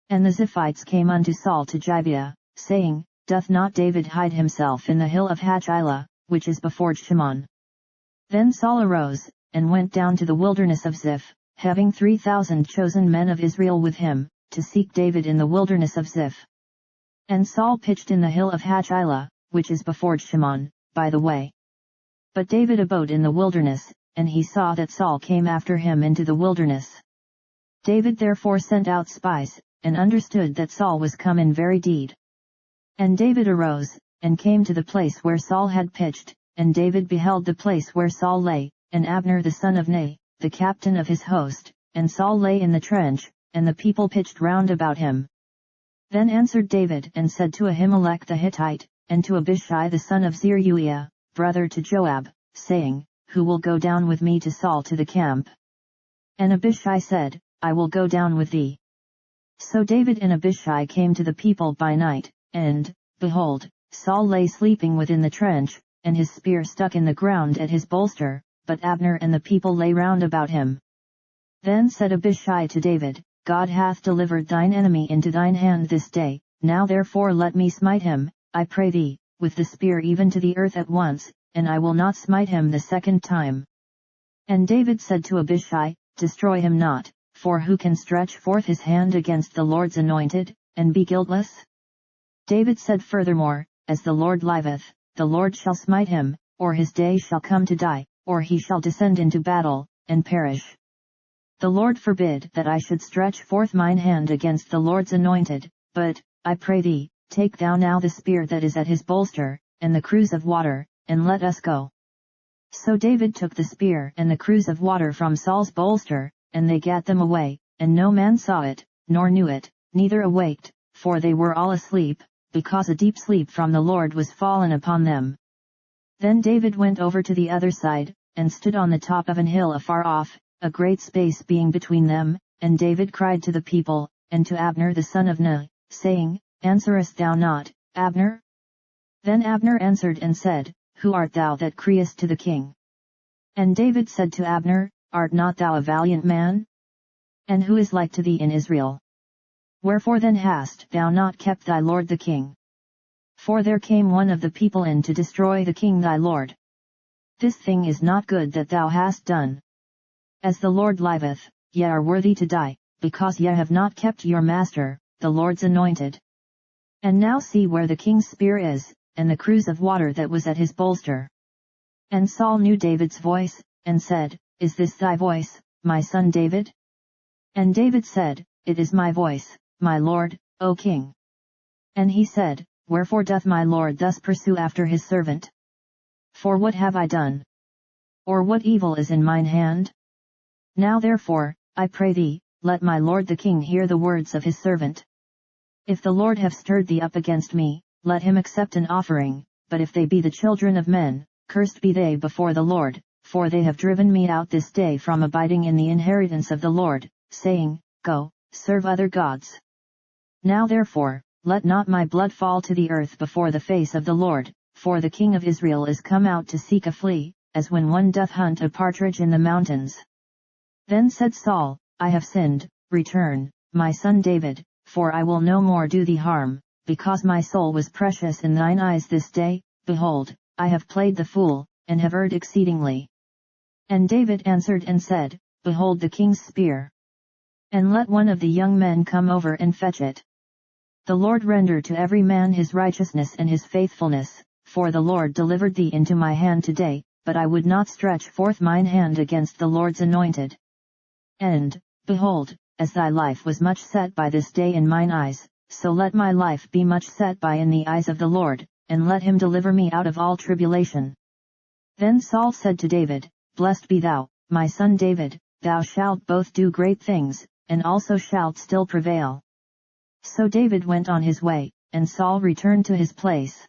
And the Ziphites came unto Saul to Gibeah, saying, Doth not David hide himself in the hill of Hachilah, which is before Shimon? Then Saul arose, and went down to the wilderness of Ziph, having 3,000 chosen men of Israel with him, to seek David in the wilderness of Ziph. And Saul pitched in the hill of Hachilah, which is before Shimon, by the way. But David abode in the wilderness, and he saw that Saul came after him into the wilderness. David therefore sent out spies, and understood that Saul was come in very deed. And David arose, and came to the place where Saul had pitched, and David beheld the place where Saul lay, and Abner the son of Ner, the captain of his host, and Saul lay in the trench, and the people pitched round about him. Then answered David and said to Ahimelech the Hittite, and to Abishai the son of Zeruiah, brother to Joab, saying, Who will go down with me to Saul to the camp? And Abishai said, I will go down with thee. So David and Abishai came to the people by night, and, behold, Saul lay sleeping within the trench, and his spear stuck in the ground at his bolster, but Abner and the people lay round about him. Then said Abishai to David, God hath delivered thine enemy into thine hand this day, now therefore let me smite him, I pray thee, with the spear even to the earth at once, and I will not smite him the second time. And David said to Abishai, Destroy him not, for who can stretch forth his hand against the Lord's anointed, and be guiltless? David said furthermore, As the Lord liveth, the Lord shall smite him, or his day shall come to die, or he shall descend into battle, and perish. The Lord forbid that I should stretch forth mine hand against the Lord's anointed, but, I pray thee, take thou now the spear that is at his bolster, and the cruse of water, and let us go. So David took the spear and the cruse of water from Saul's bolster, and they gat them away, and no man saw it, nor knew it, neither awaked, for they were all asleep, because a deep sleep from the Lord was fallen upon them. Then David went over to the other side, and stood on the top of an hill afar off, a great space being between them, and David cried to the people, and to Abner the son of Ner, saying, Answerest thou not, Abner? Then Abner answered and said, Who art thou that criest to the king? And David said to Abner, Art not thou a valiant man? And who is like to thee in Israel? Wherefore then hast thou not kept thy lord the king? For there came one of the people in to destroy the king thy lord. This thing is not good that thou hast done. As the Lord liveth, ye are worthy to die, because ye have not kept your master, the Lord's anointed. And now see where the king's spear is, and the cruse of water that was at his bolster. And Saul knew David's voice, and said, Is this thy voice, my son David? And David said, It is my voice, my lord, O king. And he said, Wherefore doth my lord thus pursue after his servant? For what have I done? Or what evil is in mine hand? Now therefore, I pray thee, let my lord the king hear the words of his servant. If the Lord have stirred thee up against me, let him accept an offering, but if they be the children of men, cursed be they before the Lord, for they have driven me out this day from abiding in the inheritance of the Lord, saying, Go, serve other gods. Now therefore, let not my blood fall to the earth before the face of the Lord, for the king of Israel is come out to seek a flea, as when one doth hunt a partridge in the mountains. Then said Saul, I have sinned, return, my son David, for I will no more do thee harm, because my soul was precious in thine eyes this day, behold, I have played the fool, and have erred exceedingly. And David answered and said, Behold the king's spear. And let one of the young men come over and fetch it. The Lord render to every man his righteousness and his faithfulness, for the Lord delivered thee into my hand today, but I would not stretch forth mine hand against the Lord's anointed. And, behold, as thy life was much set by this day in mine eyes, so let my life be much set by in the eyes of the Lord, and let him deliver me out of all tribulation. Then Saul said to David, Blessed be thou, my son David, thou shalt both do great things, and also shalt still prevail. So David went on his way, and Saul returned to his place.